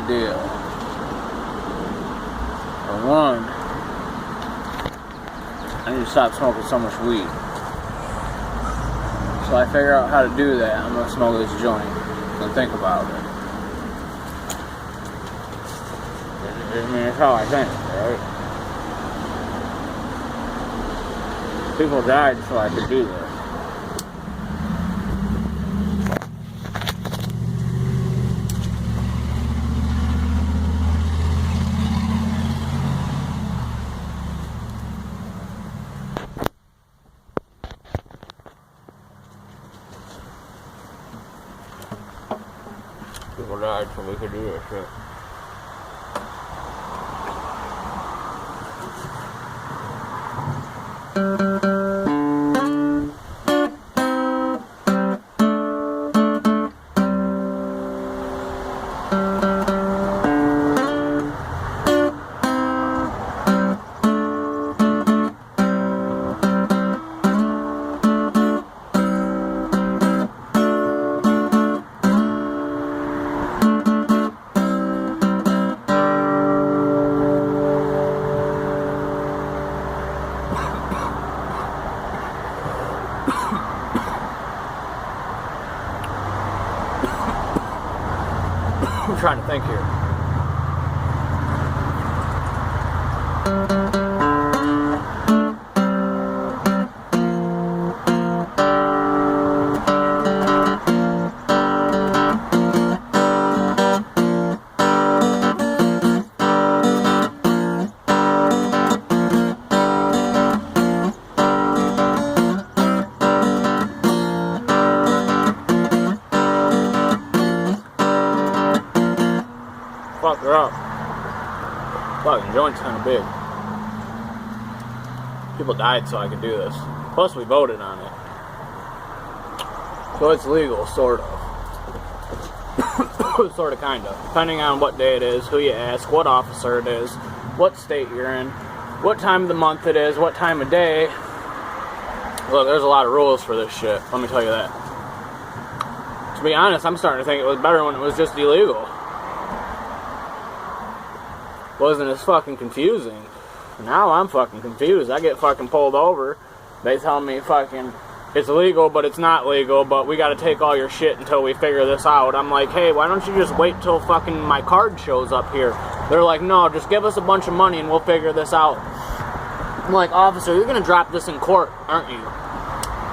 deal. For one, I need to stop smoking so much weed. So I figure out how to do that. I'm gonna smoke this joint and think about it. I mean, that's how I think, right? People died so I could do this. People died so we could do this shit. I'm trying to think here. Fuck her up. Fucking joint's kind of big. People died so I could do this. Plus we voted on it. So it's legal, sort of. Sort of, kind of. Depending on what day it is, who you ask, what officer it is, what state you're in, what time of the month it is, what time of day. Look, there's a lot of rules for this shit. Let me tell you that. To be honest, I'm starting to think it was better when it was just illegal. Wasn't as fucking confusing. Now I'm fucking confused. I get fucking pulled over. They tell me fucking it's legal, but it's not legal, but we gotta take all your shit until we figure this out. I'm like, hey, why don't you just wait till fucking my card shows up here? They're like, no, just give us a bunch of money and we'll figure this out. I'm like, officer, you're gonna drop this in court, aren't you?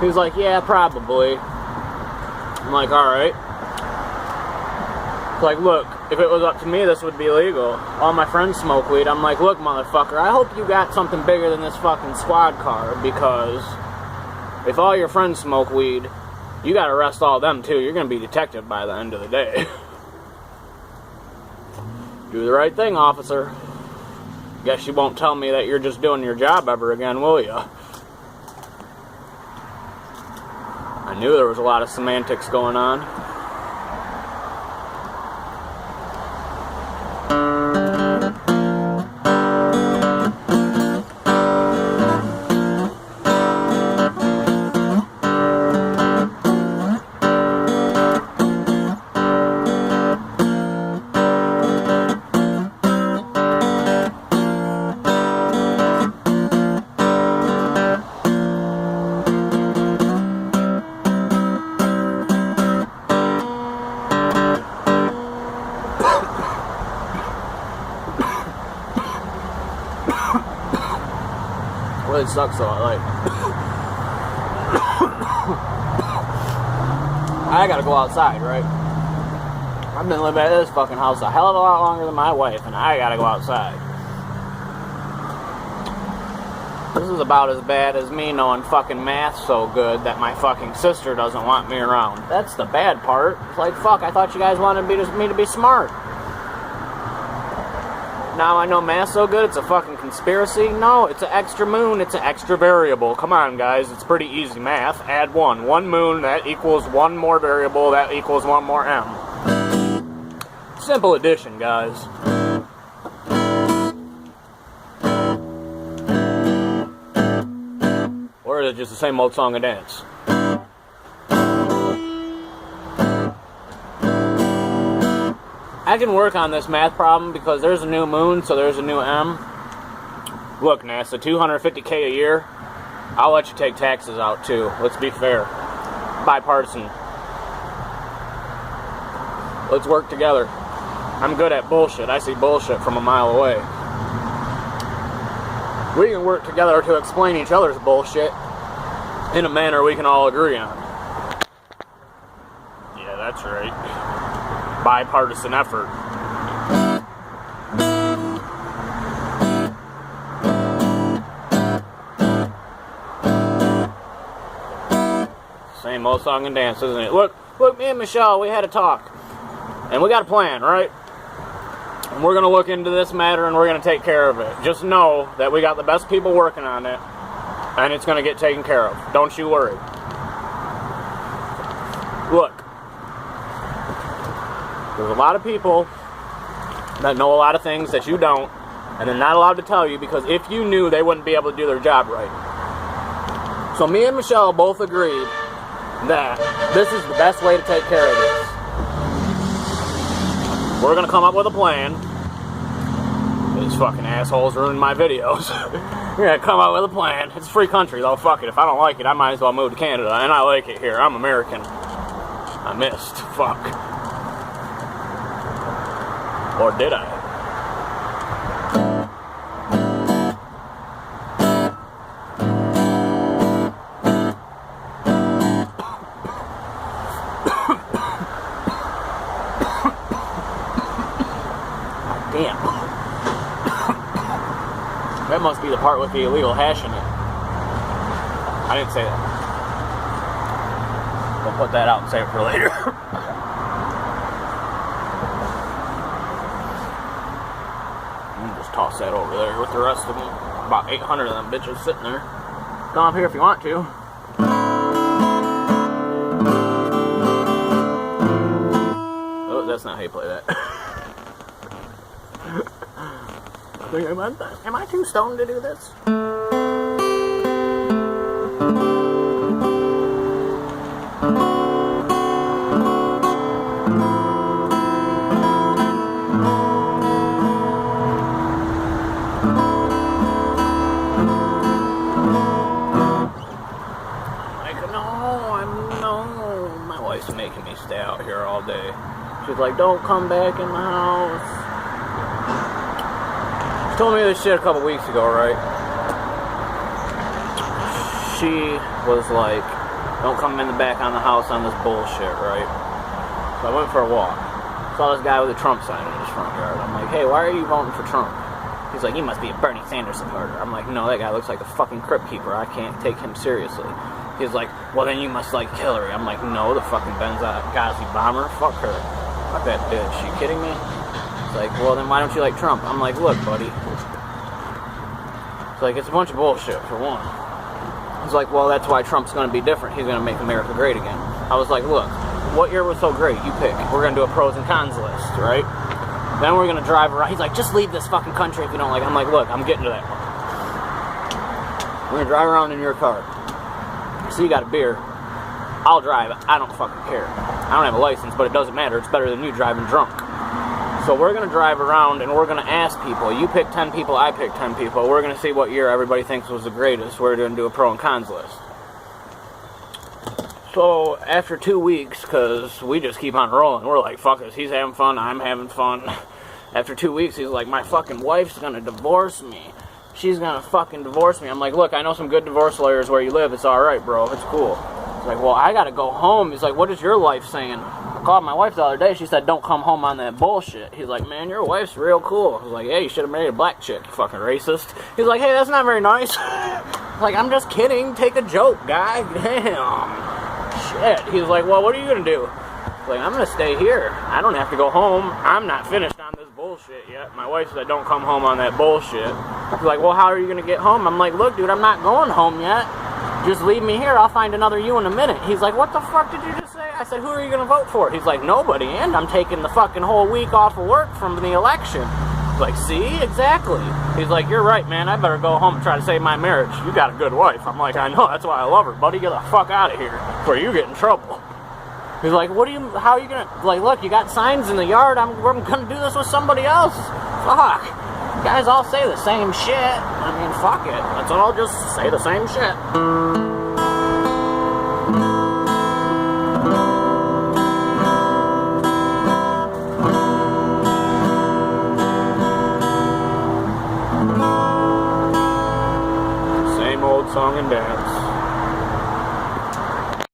He's like, yeah, probably. I'm like, alright. Like, look, if it was up to me, this would be legal. All my friends smoke weed. I'm like, look, motherfucker, I hope you got something bigger than this fucking squad car, because if all your friends smoke weed, you gotta arrest all of them, too. You're gonna be detected by the end of the day. Do the right thing, officer. Guess you won't tell me that you're just doing your job ever again, will ya? I knew there was a lot of semantics going on. Really sucks though, like I gotta go outside, right? I've been living at this fucking house a hell of a lot longer than my wife, and I gotta go outside. This is about as bad as me knowing fucking math so good that my fucking sister doesn't want me around. That's the bad part. It's like, fuck, I thought you guys wanted me to be smart. Now I know math so good, it's a fucking conspiracy? No, it's an extra moon, it's an extra variable. Come on, guys, it's pretty easy math. Add 1. 1 moon, that equals 1 more variable, that equals 1 more m. Simple addition, guys. Or is it just the same old song and dance? I I can work on this math problem because there's a new moon, so there's a new M. Look, NASA, $250K a year. I'll let you take taxes out too. Let's be fair. Bipartisan. Let's work together. I'm good at bullshit. I see bullshit from a mile away. We can work together to explain each other's bullshit in a manner we can all agree on. Yeah, that's right. Bipartisan effort. Same old song and dance, isn't it? Look, me and Michelle, we had a talk. And we got a plan, right? And we're going to look into this matter and we're going to take care of it. Just know that we got the best people working on it. And it's going to get taken care of. Don't you worry. Look. There's a lot of people that know a lot of things that you don't. And they're not allowed to tell you because if you knew, they wouldn't be able to do their job right. So me and Michelle both agreed that this is the best way to take care of this. We're going to come up with a plan. These fucking assholes ruined my videos. We're going to come up with a plan. It's a free country, though. Fuck it. If I don't like it, I might as well move to Canada. And I like it here. I'm American. I missed. Fuck. Or did I? Damn. That must be the part with the illegal hash in it. I didn't say that. We'll put that out and save it for later. Just toss that over there with the rest of them. About 800 of them bitches sitting there. Come up here if you want to. Oh, that's not how you play that. Am I too stoned to do this? No. My wife's making me stay out here all day. She's like, don't come back in the house. She told me this shit a couple weeks ago, right? She was like, don't come in the back on the house on this bullshit, right? So I went for a walk. Saw this guy with a Trump sign in his front yard. I'm like, hey, why are you voting for Trump? He's like, he must be a Bernie Sanders supporter. I'm like, no, that guy looks like a fucking crypt keeper. I can't take him seriously. He's like, well, then you must like Hillary. I'm like, no, the fucking Benghazi bomber. Fuck her. Fuck that bitch. You kidding me? It's like, well, then why don't you like Trump? I'm like, look, buddy. It's like, it's a bunch of bullshit, for one. He's like, well, that's why Trump's going to be different. He's going to make America great again. I was like, look, what year was so great? You pick. We're going to do a pros and cons list, right? Then we're going to drive around. He's like, just leave this fucking country if you don't like it. I'm like, look, I'm getting to that one. We're going to drive around in your car. So you got a beer. I'll drive. I don't fucking care. I don't have a license, but it doesn't matter. It's better than you driving drunk. So we're going to drive around and we're going to ask people. You pick 10 people, I pick 10 people. We're going to see what year everybody thinks was the greatest. We're going to do a pro and cons list. So after 2 weeks, because we just keep on rolling, we're like, fuck this. He's having fun. I'm having fun. After 2 weeks, he's like, my fucking wife's going to divorce me. She's going to fucking divorce me. I'm like, look, I know some good divorce lawyers where you live. It's all right, bro. It's cool. He's like, well, I got to go home. He's like, what is your life saying? I called my wife the other day. She said, don't come home on that bullshit. He's like, man, your wife's real cool. I was like, hey, you should have married a black chick, you fucking racist. He's like, hey, that's not very nice. I was like, I'm just kidding. Take a joke, guy. Damn. Shit. He's like, well, what are you going to do? I was like, I'm going to stay here. I don't have to go home. I'm not finished on this bullshit yet. My wife said, don't come home on that bullshit. He's like, well, how are you going to get home? I'm like, look, dude, I'm not going home yet. Just leave me here. I'll find another you in a minute. He's like, what the fuck did you just say? I said, who are you going to vote for? He's like, nobody. And I'm taking the fucking whole week off of work from the election. I was like, see? Exactly. He's like, you're right, man. I better go home and try to save my marriage. You got a good wife. I'm like, I know. That's why I love her. Buddy, get the fuck out of here before you get in trouble. He's like, how are you gonna, like, look, you got signs in the yard, I'm gonna do this with somebody else. Fuck. You guys all say the same shit. I mean, fuck it. Let's all just say the same shit. Same old song and dance.